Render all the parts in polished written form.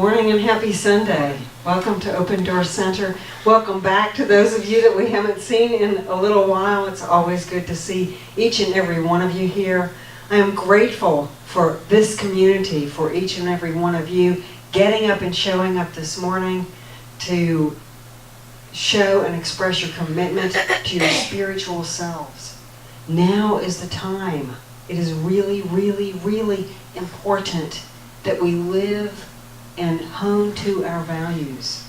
morning and happy Sunday. Welcome to Open Door Center. Welcome back to those of you that we haven't seen in a little while. It's always good to see each and every one of you here. I am grateful for this community, for each and every one of you getting up and showing up this morning to show and express your commitment to your spiritual selves. Now is the time. It is really, really, really important that we live and hone to our values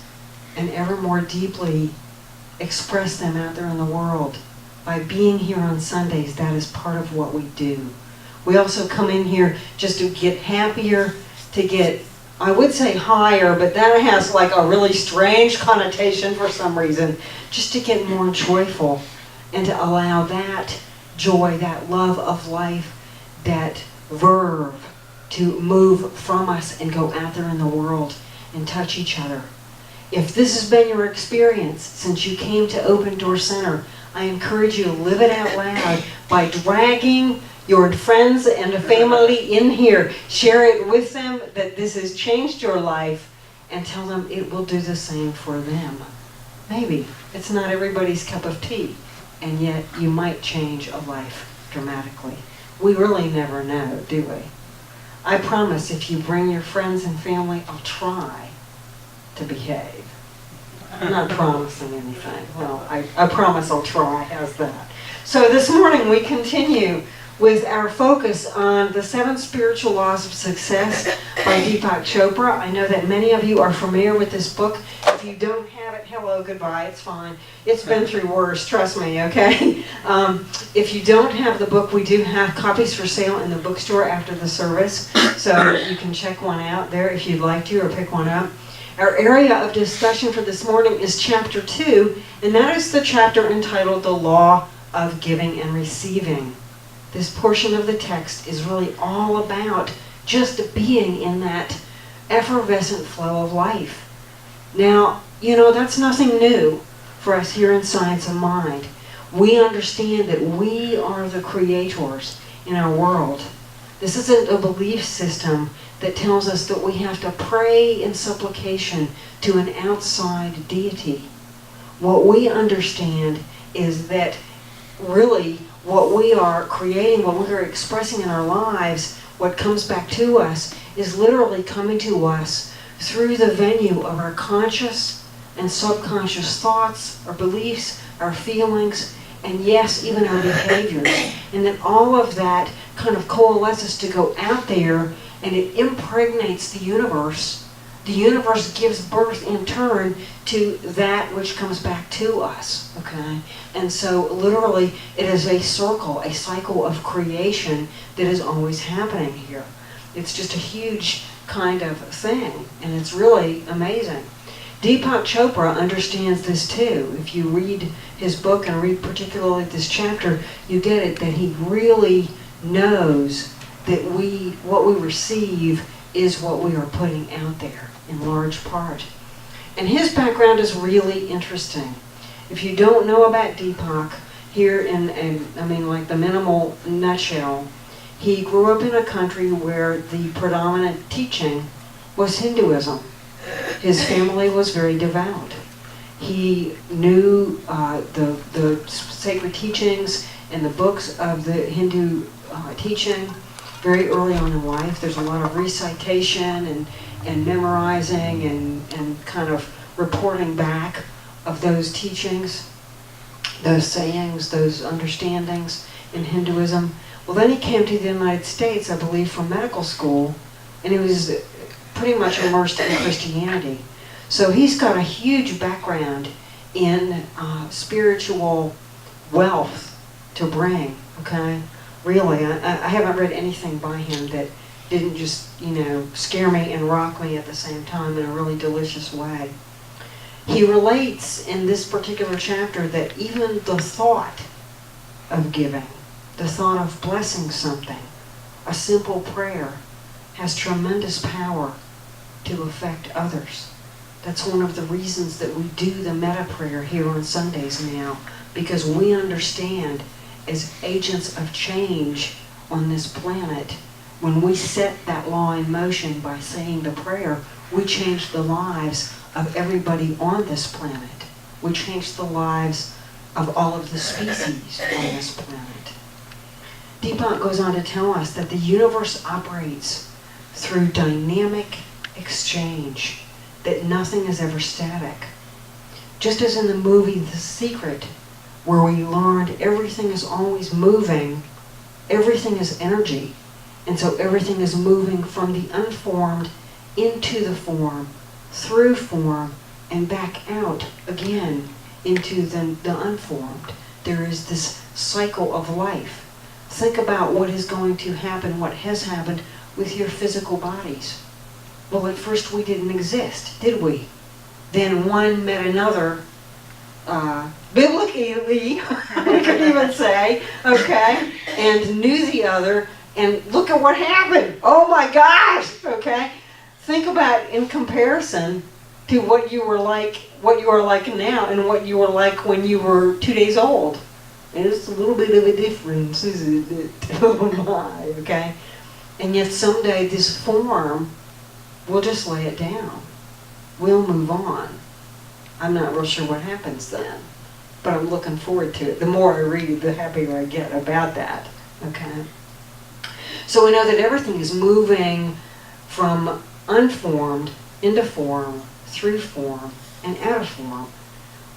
and ever more deeply express them out there in the world. By being here on Sundays, that is part of what we do. We also come in here just to get happier, to get, I would say higher, but that has like a really strange connotation for some reason, just to get more joyful and to allow that joy, that love of life, that verve to move from us and go out there in the world and touch each other. If this has been your experience since you came to Open Door Center, I encourage you to live it out loud by dragging your friends and family in here. Share it with them that this has changed your life and tell them it will do the same for them. Maybe it's not everybody's cup of tea, and yet you might change a life dramatically. We really never know, do we? I promise if you bring your friends and family, I'll try to behave. I'm not promising anything. Well, I promise I'll try. How's that? So this morning we continue with our focus on the 7 Spiritual Laws of Success by Deepak Chopra. I know that many of you are familiar with this book. If you don't have it, hello, goodbye, it's fine. It's been through worse, trust me, okay? If you don't have the book, we do have copies for sale in the bookstore after the service, so you can check one out there if you'd like to, or pick one up. Our area of discussion for this morning is Chapter 2, and that is the chapter entitled The Law of Giving and Receiving. This portion of the text is really all about just being in that effervescent flow of life. Now, you know, that's nothing new for us here in Science of Mind. We understand that we are the creators in our world. This isn't a belief system that tells us that we have to pray in supplication to an outside deity. What we understand is that really what we are creating, what we are expressing in our lives, what comes back to us is literally coming to us through the venue of our conscious and subconscious thoughts, our beliefs, our feelings, and yes, even our behaviors. And then all of that kind of coalesces to go out there, and it impregnates the universe. The universe gives birth in turn to that which comes back to us, okay? And so literally it is a circle, a cycle of creation that is always happening here. It's just a huge kind of thing, and it's really amazing. Deepak Chopra understands this too. If you read his book and read particularly this chapter, you get it that he really knows that what we receive is what we are putting out there in large part. And his background is really interesting. If you don't know about Deepak, here like the minimal nutshell, he grew up in a country where the predominant teaching was Hinduism. His family was very devout. He knew the sacred teachings and the books of the Hindu teaching very early on in life. There's a lot of recitation and memorizing and kind of reporting back of those teachings, those sayings, those understandings in Hinduism. Well, then he came to the United States, I believe, for medical school, and he was pretty much immersed in Christianity. So he's got a huge background in spiritual wealth to bring, okay? Really, I haven't read anything by him that didn't just, scare me and rock me at the same time in a really delicious way. He relates in this particular chapter that even the thought of giving, the thought of blessing something, a simple prayer, has tremendous power to affect others. That's one of the reasons that we do the metta prayer here on Sundays now, because we understand as agents of change on this planet, when we set that law in motion by saying the prayer, we changed the lives of everybody on this planet. We changed the lives of all of the species on this planet. Deepak goes on to tell us that the universe operates through dynamic exchange, that nothing is ever static. Just as in the movie The Secret, where we learned everything is always moving, everything is energy, and so everything is moving from the unformed into the form, through form, and back out again into the unformed. There is this cycle of life. Think about what is going to happen, what has happened with your physical bodies. Well, at first we didn't exist, did we? Then one met another, biblically, we could even say, okay, and knew the other, and look at what happened. Oh my gosh, okay? Think about in comparison to what you are like now and what you were like when you were 2 days old. And it's a little bit of a difference, isn't it? Oh my, okay? And yet someday this form, we'll just lay it down. We'll move on. I'm not real sure what happens then, but I'm looking forward to it. The more I read, the happier I get about that, okay? So we know that everything is moving from unformed into form, through form, and out of form.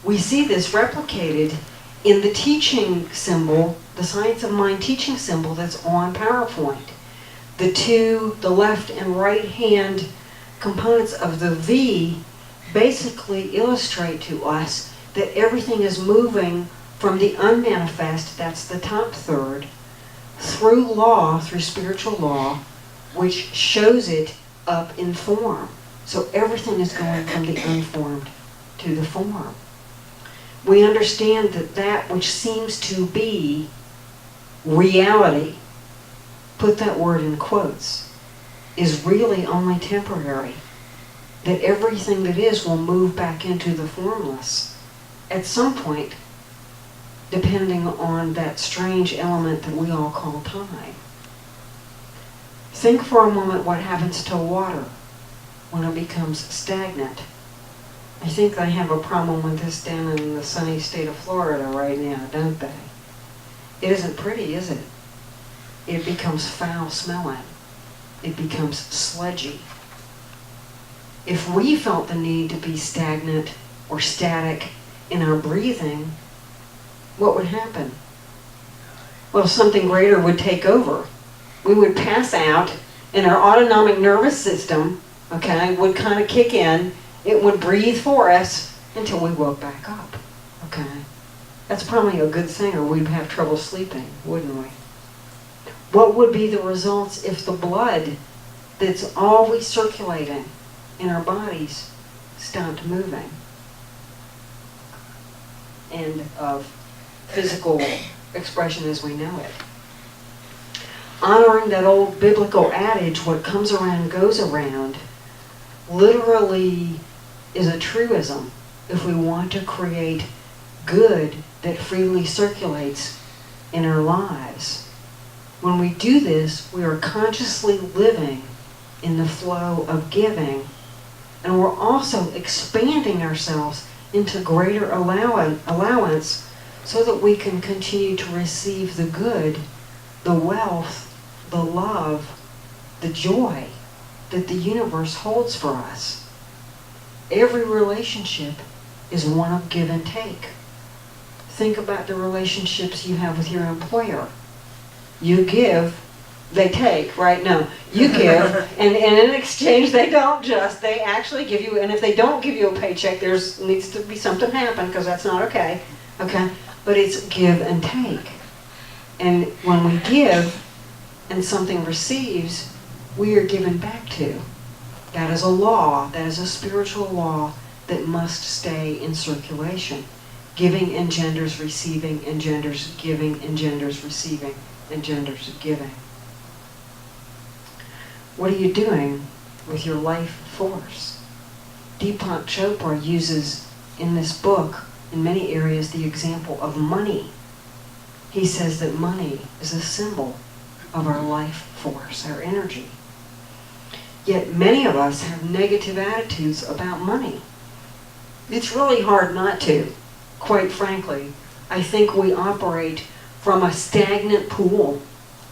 We see this replicated in the teaching symbol, the Science of Mind teaching symbol that's on PowerPoint. The left and right hand components of the V basically illustrate to us that everything is moving from the unmanifest, that's the top third, through law, through spiritual law, which shows it up in form. So everything is going from the unformed to the form. We understand that that which seems to be reality, put that word in quotes, is really only temporary. That everything that is will move back into the formless at some point, depending on that strange element that we all call time. Think for a moment what happens to water when it becomes stagnant. I think they have a problem with this down in the sunny state of Florida right now, don't they? It isn't pretty, is it? It becomes foul-smelling. It becomes sludgy. If we felt the need to be stagnant or static in our breathing, what would happen? Well, something greater would take over. We would pass out, and our autonomic nervous system, okay, would kind of kick in. It would breathe for us until we woke back up, okay? That's probably a good thing, or we'd have trouble sleeping, wouldn't we? What would be the results if the blood that's always circulating in our bodies stopped moving? End of physical expression as we know it. Honoring that old biblical adage, what comes around goes around, literally is a truism if we want to create good that freely circulates in our lives. When we do this, we are consciously living in the flow of giving, and we're also expanding ourselves into greater allowance so that we can continue to receive the good, the wealth, the love, the joy that the universe holds for us. Every relationship is one of give and take. Think about the relationships you have with your employer. You give, they take, right? No, you give, and in exchange they actually give you, and if they don't give you a paycheck, needs to be something happen, because that's not okay, But it's give and take. And when we give and something receives, we are given back to. That is a law, that is a spiritual law that must stay in circulation. Giving engenders receiving, engenders giving, engenders receiving, engenders giving. What are you doing with your life force? Deepak Chopra uses in this book, in many areas, the example of money. He says that money is a symbol of our life force, our energy. Yet many of us have negative attitudes about money. It's really hard not to, quite frankly. I think we operate from a stagnant pool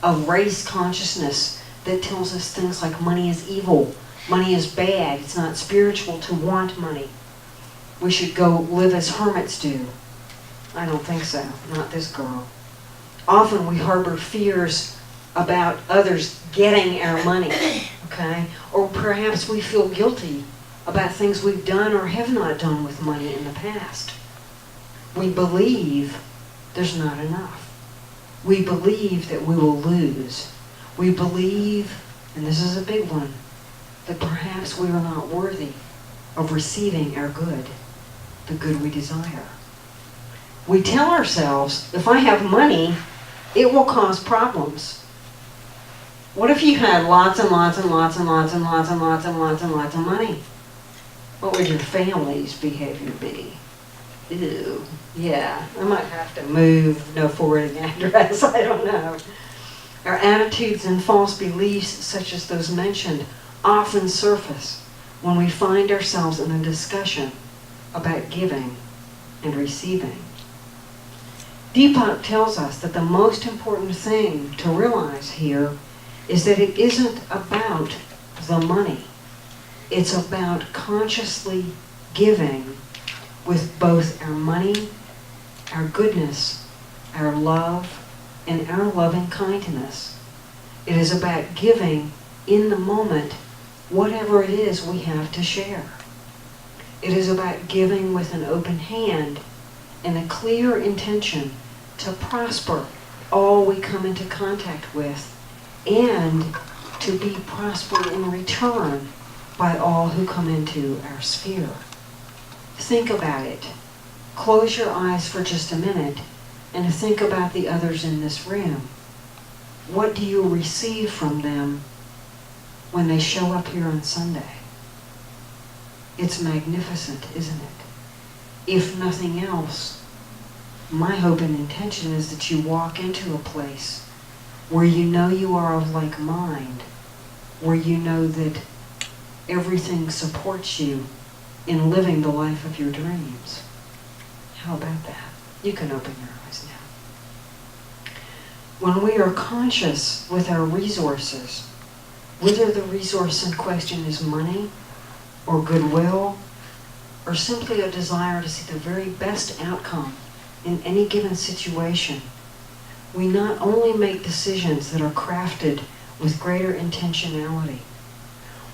of race consciousness that tells us things like money is evil, money is bad, it's not spiritual to want money. We should go live as hermits do. I don't think so, not this girl. Often we harbor fears about others getting our money, okay? Or perhaps we feel guilty about things we've done or have not done with money in the past. We believe there's not enough. We believe that we will lose. We believe, and this is a big one, that perhaps we are not worthy of receiving our good, the good we desire. We tell ourselves, if I have money, it will cause problems. What if you had lots and lots and lots and lots and lots and lots and lots and lots of money? What would your family's behavior be? Ew, yeah, I might have to move, no forwarding address, I don't know. Our attitudes and false beliefs, such as those mentioned, often surface when we find ourselves in a discussion about giving and receiving. Deepak tells us that the most important thing to realize here is that it isn't about the money. It's about consciously giving with both our money, our goodness, our love, and our loving kindness. It is about giving in the moment whatever it is we have to share. It is about giving with an open hand and a clear intention to prosper all we come into contact with and to be prospered in return by all who come into our sphere. Think about it. Close your eyes for just a minute and think about the others in this room. What do you receive from them when they show up here on Sunday? It's magnificent, isn't it? If nothing else, my hope and intention is that you walk into a place where you know you are of like mind, where you know that everything supports you in living the life of your dreams. How about that? You can open your eyes now. When we are conscious with our resources, whether the resource in question is money or goodwill or simply a desire to see the very best outcome in any given situation, we not only make decisions that are crafted with greater intentionality,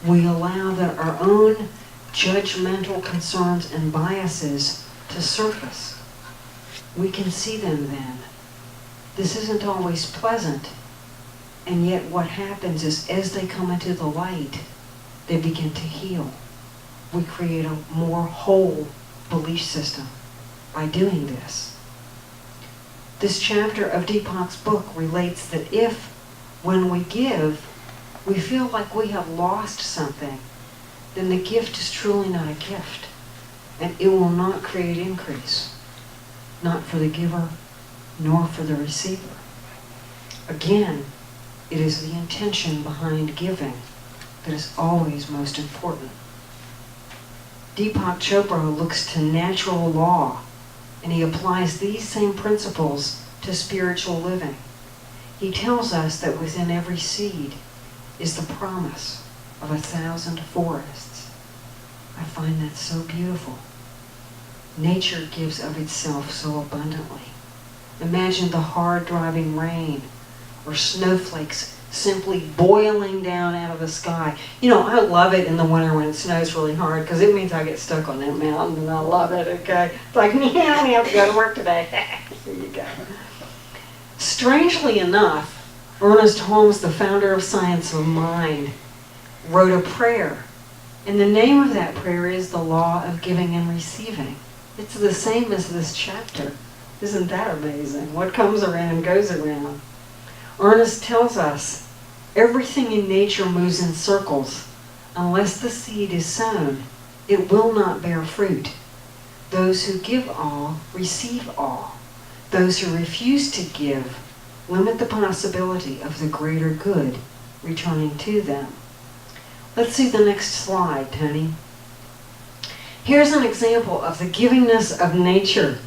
we allow that our own judgmental concerns and biases to surface. We can see them then. This isn't always pleasant, and yet what happens is as they come into the light, they begin to heal. We create a more whole belief system by doing this. This chapter of Deepak's book relates that if, when we give, we feel like we have lost something, then the gift is truly not a gift, and it will not create increase, not for the giver, nor for the receiver. Again, it is the intention behind giving that is always most important. Deepak Chopra looks to natural law, and he applies these same principles to spiritual living. He tells us that within every seed is the promise of 1,000 forests. I find that so beautiful. Nature gives of itself so abundantly. Imagine the hard driving rain or snowflakes simply boiling down out of the sky. You know, I love it in the winter when it snows really hard because it means I get stuck on that mountain and I love it, okay? It's like, yeah, I have to go to work today. Here you go. Strangely enough, Ernest Holmes, the founder of Science of Mind, wrote a prayer. And the name of that prayer is the law of giving and receiving. It's the same as this chapter. Isn't that amazing? What comes around goes around. Ernest tells us everything in nature moves in circles. Unless the seed is sown, it will not bear fruit. Those who give all receive all. Those who refuse to give limit the possibility of the greater good returning to them. Let's see the next slide, Tony. Here's an example of the givingness of nature.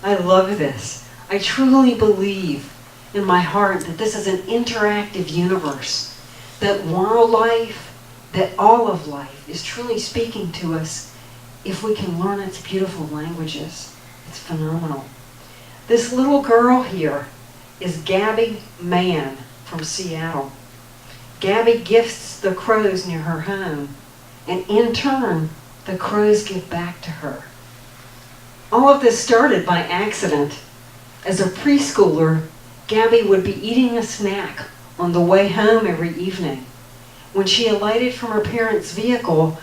I love this. I truly believe in my heart that this is an interactive universe, that wildlife, that all of life is truly speaking to us if we can learn its beautiful languages. It's phenomenal. This little girl here is Gabby Mann from Seattle. Gabby gifts the crows near her home, and in turn, the crows give back to her. All of this started by accident. As a preschooler, Gabby would be eating a snack on the way home every evening. When she alighted from her parents' vehicle,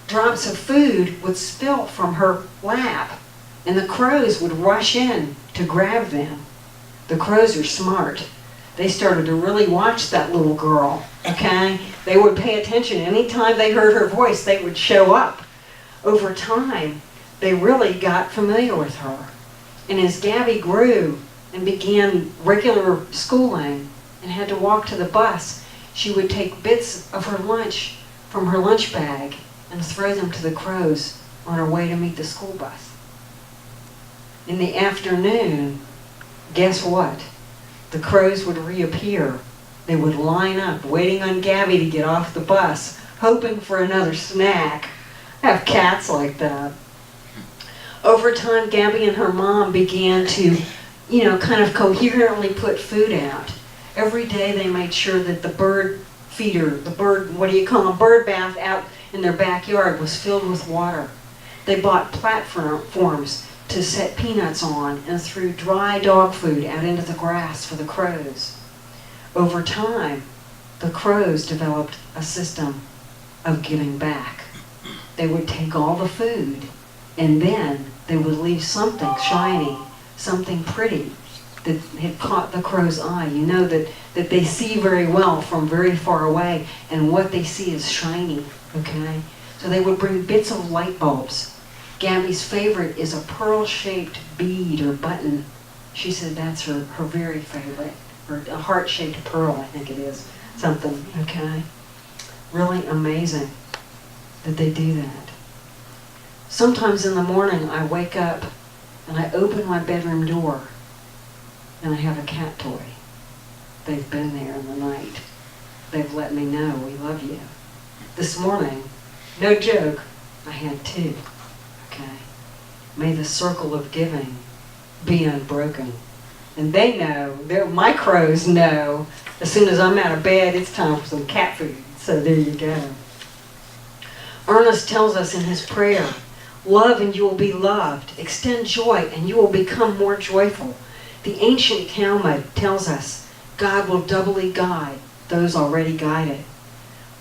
drops of food would spill from her lap, and the crows would rush in to grab them. The crows are smart. They started to really watch that little girl, okay? They would pay attention. Anytime they heard her voice, they would show up. Over time, they really got familiar with her. And as Gabby grew and began regular schooling and had to walk to the bus, she would take bits of her lunch from her lunch bag and throw them to the crows on her way to meet the school bus. In the afternoon, guess what? The crows would reappear. They would line up, waiting on Gabby to get off the bus, hoping for another snack. I have cats like that. Over time, Gabby and her mom began to, kind of coherently put food out. Every day they made sure that the bird feeder, bird bath out in their backyard was filled with water. They bought platforms to set peanuts on and threw dry dog food out into the grass for the crows. Over time, the crows developed a system of giving back. They would take all the food, and then they would leave something shiny, something pretty that had caught the crow's eye. You know that they see very well from very far away, and what they see is shiny, okay? So they would bring bits of light bulbs. Gabby's favorite is a pearl-shaped bead or button. She said that's her very favorite, or a heart-shaped pearl, I think it is, something, okay? Really amazing that they do that. Sometimes in the morning I wake up and I open my bedroom door and I have a cat toy. They've been there in the night. They've let me know we love you. This morning, no joke, I had two. Okay. May the circle of giving be unbroken. And they know, my crows know, as soon as I'm out of bed, it's time for some cat food. So there you go. Ernest tells us in his prayer, love and you will be loved. Extend joy and you will become more joyful. The ancient Talmud tells us God will doubly guide those already guided.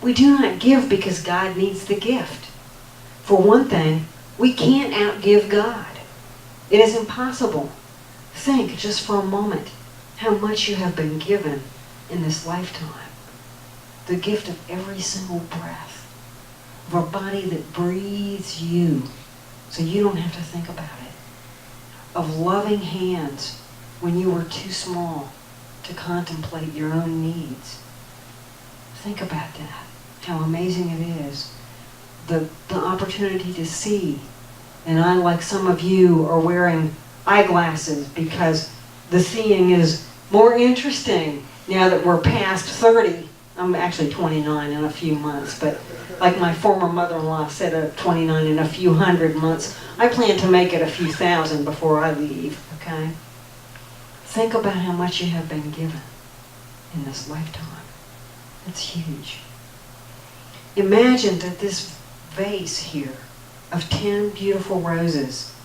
We do not give because God needs the gift. For one thing, we can't outgive God. It is impossible. Think just for a moment how much you have been given in this lifetime. The gift of every single breath, of a body that breathes you so you don't have to think about it, of loving hands when you were too small to contemplate your own needs. Think about that, how amazing it is. The opportunity to see. And I, like some of you, are wearing eyeglasses because the seeing is more interesting now that we're past 30. I'm actually 29 in a few months, but like my former mother-in-law said, 29 in a few hundred months. I plan to make it a few thousand before I leave, okay? Think about how much you have been given in this lifetime. It's huge. Imagine that this vase here of 10 beautiful roses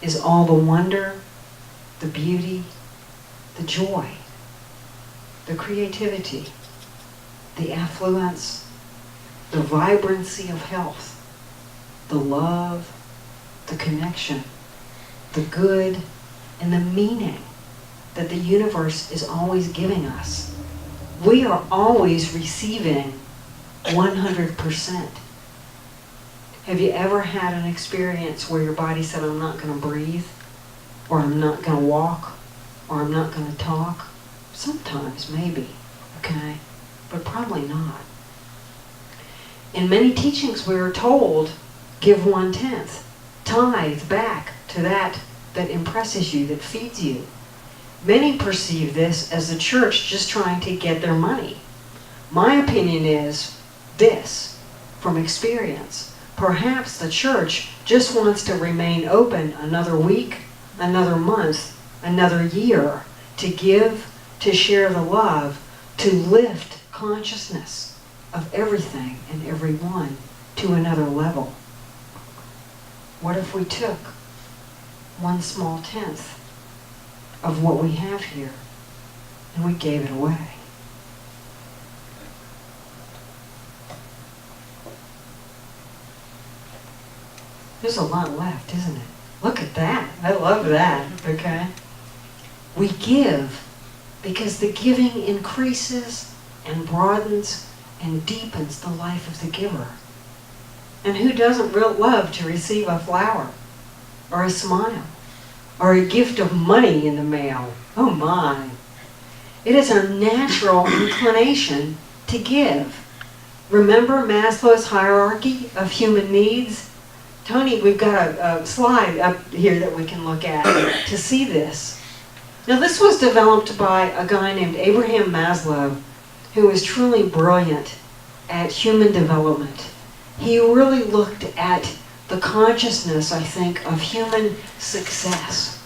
is all the wonder, the beauty, the joy, the creativity, the affluence, the vibrancy of health, the love, the connection, the good, and the meaning that the universe is always giving us. We are always receiving 100%. Have you ever had an experience where your body said, I'm not going to breathe, or I'm not going to walk, or I'm not going to talk? Sometimes, maybe, okay? But probably not. In many teachings we are told, give 1/10, tithe back to that impresses you, that feeds you. Many perceive this as the church just trying to get their money. My opinion is this, from experience. Perhaps the church just wants to remain open another week, another month, another year, to give, to share the love, to lift consciousness of everything and everyone to another level. What if we took 1 small 10th of what we have here and we gave it away? There's a lot left, isn't it? Look at that. I love that, okay? We give because the giving increases and broadens and deepens the life of the giver. And who doesn't love to receive a flower or a smile or a gift of money in the mail? Oh my. It is our natural inclination to give. Remember Maslow's hierarchy of human needs? Tony, we've got a slide up here that we can look at to see this. Now this was developed by a guy named Abraham Maslow, who was truly brilliant at human development. He really looked at the consciousness, I think, of human success.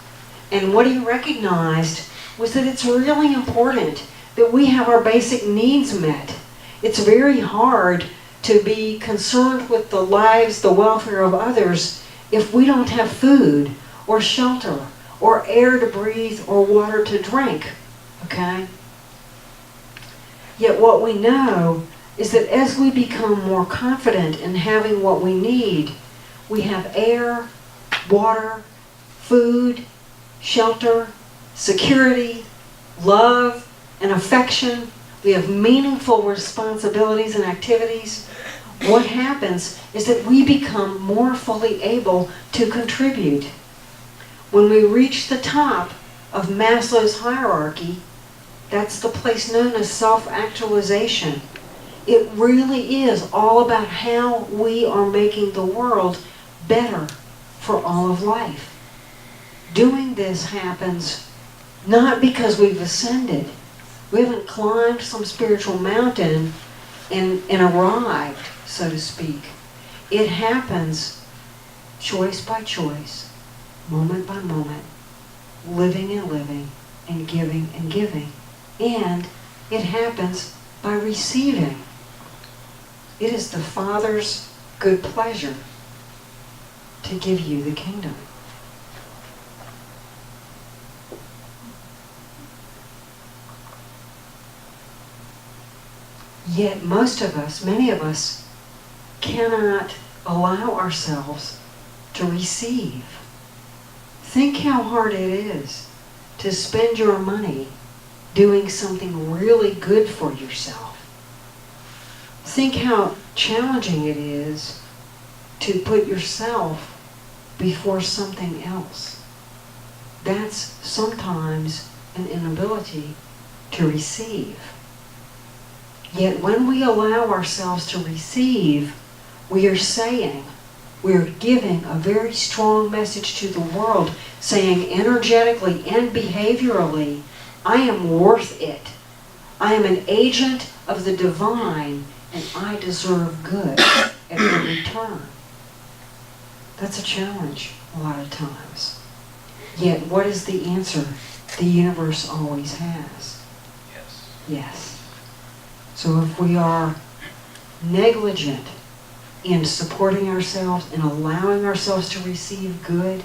And what he recognized was that it's really important that we have our basic needs met. It's very hard to be concerned with the lives, the welfare of others, if we don't have food or shelter or air to breathe or water to drink, okay? Yet what we know is that as we become more confident in having what we need, we have air, water, food, shelter, security, love, and affection. We have meaningful responsibilities and activities. What happens is that we become more fully able to contribute. When we reach the top of Maslow's hierarchy, that's the place known as self-actualization. It really is all about how we are making the world better for all of life. Doing this happens not because we've ascended. We haven't climbed some spiritual mountain and arrived, so to speak. It happens choice by choice, moment by moment, living and living, and giving and giving. And it happens by receiving. It is the Father's good pleasure to give you the kingdom. Yet most of us, many of us, cannot allow ourselves to receive. Think how hard it is to spend your money doing something really good for yourself. Think how challenging it is to put yourself before something else. That's sometimes an inability to receive. Yet when we allow ourselves to receive, we are saying, we are giving a very strong message to the world, saying energetically and behaviorally, I am worth it. I am an agent of the divine, and I deserve good at every turn. That's a challenge a lot of times. Yet what is the answer the universe always has? Yes. Yes. So if we are negligent in supporting ourselves and allowing ourselves to receive good,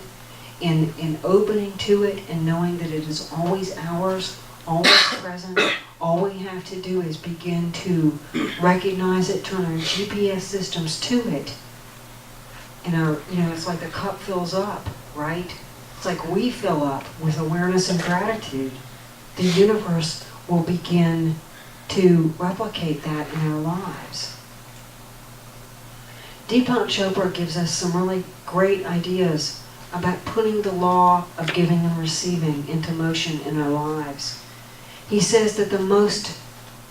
in opening to it and knowing that it is always ours, always present, all we have to do is begin to recognize it, turn our GPS systems to it, and it's like the cup fills up, right? It's like we fill up with awareness and gratitude. The universe will begin to replicate that in our lives. Deepak Chopra gives us some really great ideas about putting the law of giving and receiving into motion in our lives. He says that the most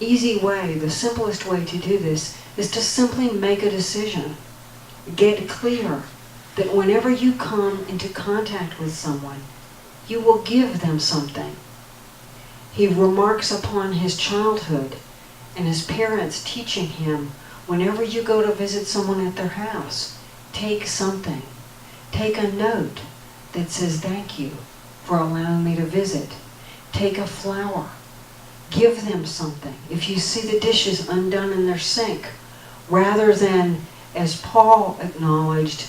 easy way, the simplest way to do this is to simply make a decision. Get clear that whenever you come into contact with someone, you will give them something. He remarks upon his childhood and his parents teaching him, whenever you go to visit someone at their house, take something. Take a note that says, thank you for allowing me to visit. Take a flower. Give them something. If you see the dishes undone in their sink, rather than, as Paul acknowledged,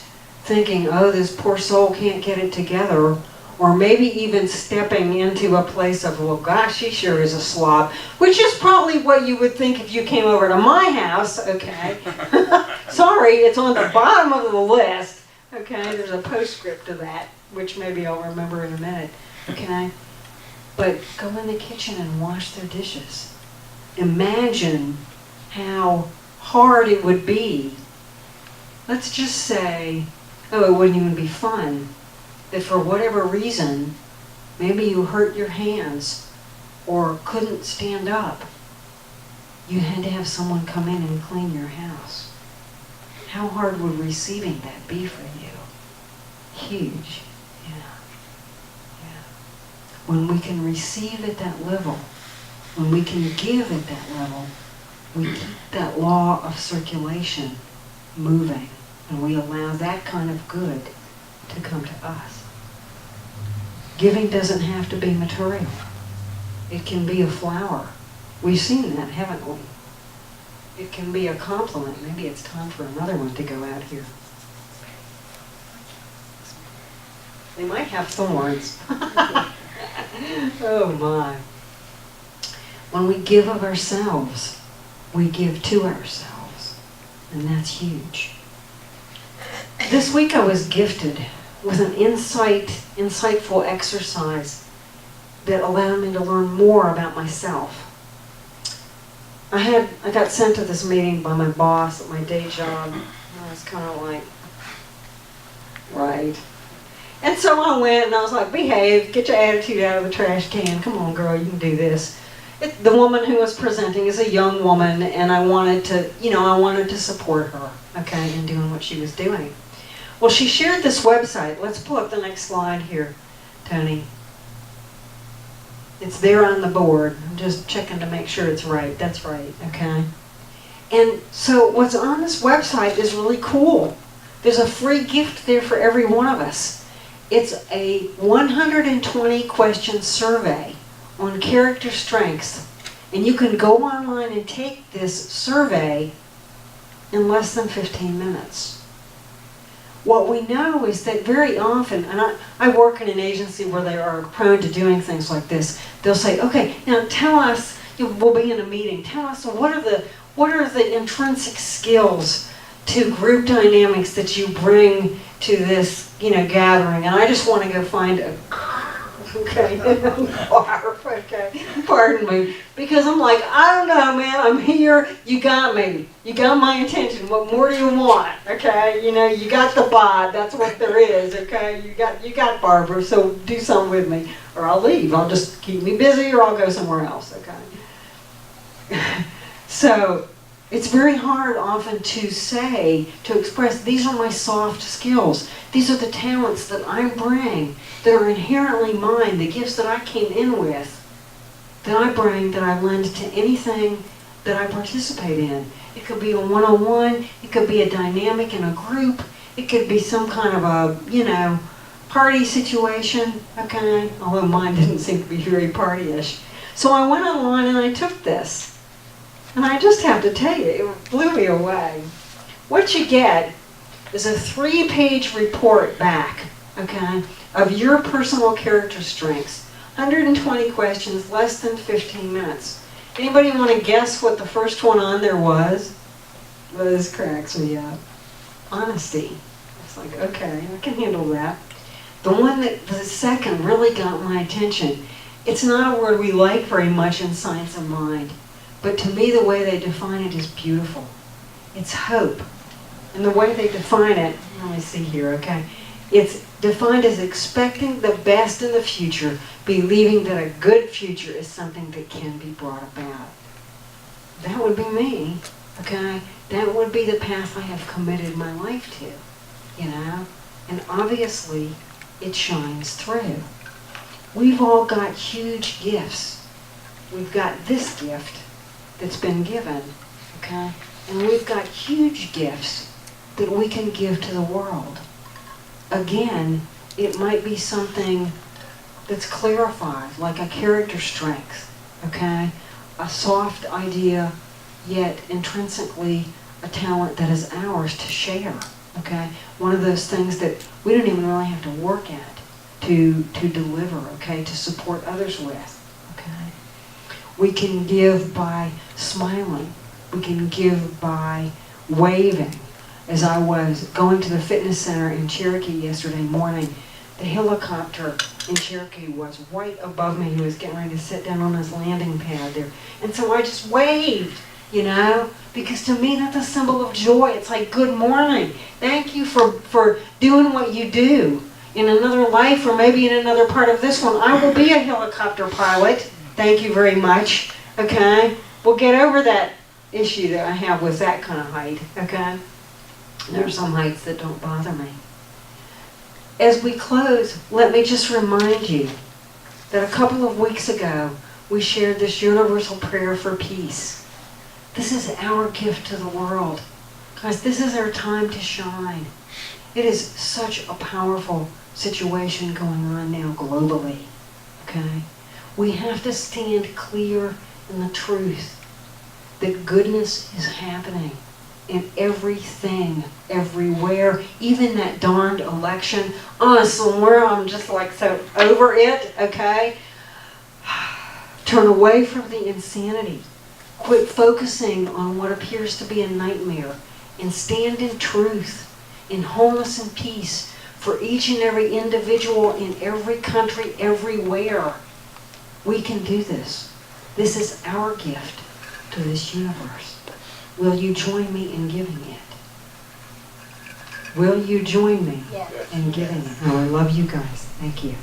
thinking, oh, this poor soul can't get it together, or maybe even stepping into a place of, well, gosh, she sure is a slob, which is probably what you would think if you came over to my house, okay? Sorry, it's on the bottom of the list, okay? There's a postscript to that, which maybe I'll remember in a minute, okay? But go in the kitchen and wash their dishes. Imagine how hard it would be. Let's just say, oh, it wouldn't even be fun, that for whatever reason, maybe you hurt your hands or couldn't stand up. You had to have someone come in and clean your house. How hard would receiving that be for you? Huge. Yeah. When we can receive at that level, when we can give at that level, we keep that law of circulation moving, and we allow that kind of good to come to us. Giving doesn't have to be material. It can be a flower. We've seen that, haven't we? It can be a compliment. Maybe it's time for another one to go out here. They might have thorns. Oh my. When we give of ourselves, we give to ourselves. And that's huge. This week I was gifted with an insightful exercise that allowed me to learn more about myself. I got sent to this meeting by my boss at my day job. And I was kind of like, right. And so I went and I was like, behave, get your attitude out of the trash can. Come on, girl, you can do this. The woman who was presenting is a young woman, and I wanted to support her, okay, in doing what she was doing. Well, she shared this website. Let's pull up the next slide here, Tony. It's there on the board. I'm just checking to make sure it's right. That's right, okay? And so what's on this website is really cool. There's a free gift there for every one of us. It's a 120 question survey on character strengths. And you can go online and take this survey in less than 15 minutes. What we know is that very often, and I work in an agency where they are prone to doing things like this, they'll say, okay, now tell us, we'll be in a meeting, tell us what are the intrinsic skills to group dynamics that you bring to this, gathering, and I just want to go find a barf, okay, pardon me, because I'm like, I don't know, man, I'm here, you got me, you got my attention, what more do you want, okay, you got the bod, that's what there is, okay, you got Barbara, so do something with me, or I'll leave, I'll just keep me busy, or I'll go somewhere else, okay. So, it's very hard often to express, these are my soft skills. These are the talents that I bring, that are inherently mine, the gifts that I came in with, that I bring, that I lend to anything that I participate in. It could be a one-on-one, it could be a dynamic in a group, it could be some kind of a, party situation, okay? Although mine didn't seem to be very party-ish. So I went online and I took this. And I just have to tell you, it blew me away. What you get is a 3-page report back, okay, of your personal character strengths. 120 questions, less than 15 minutes. Anybody want to guess what the first one on there was? Well, this cracks me up. Honesty. It's like, okay, I can handle that. The second really got my attention. It's not a word we like very much in Science of Mind. But to me, the way they define it is beautiful. It's hope. And the way they define it, let me see here, okay? It's defined as expecting the best in the future, believing that a good future is something that can be brought about. That would be me, Okay? That would be the path I have committed my life to, you know? And obviously, it shines through. We've all got huge gifts. We've got this gift that's been given, okay? And we've got huge gifts that we can give to the world. Again, it might be something that's clarified, like a character strength, okay? A soft idea, yet intrinsically a talent that is ours to share, okay? One of those things that we don't even really have to work at to deliver, okay? To support others with, okay? We can give by smiling. We can give by waving. As I was going to the fitness center in Cherokee yesterday morning, the helicopter in Cherokee was right above me. He was getting ready to sit down on his landing pad there. And so I just waved, you know, because to me that's a symbol of joy. It's like, good morning. Thank you for doing what you do. In another life, or maybe in another part of this one, I will be a helicopter pilot. Thank you very much, okay? We'll get over that issue that I have with that kind of height, okay? There are some heights that don't bother me. As we close, let me just remind you that a couple of weeks ago, we shared this universal prayer for peace. This is our gift to the world. Guys, this is our time to shine. It is such a powerful situation going on now globally, okay? We have to stand clear in the truth that goodness is happening in everything, everywhere, even that darned election. Somewhere I'm just like so over it, okay? Turn away from the insanity. Quit focusing on what appears to be a nightmare and stand in truth, in wholeness and peace for each and every individual in every country, everywhere. We can do this. This is our gift to this universe. Will you join me in giving it? Will you join me in giving it? Oh, I love you guys. Thank you.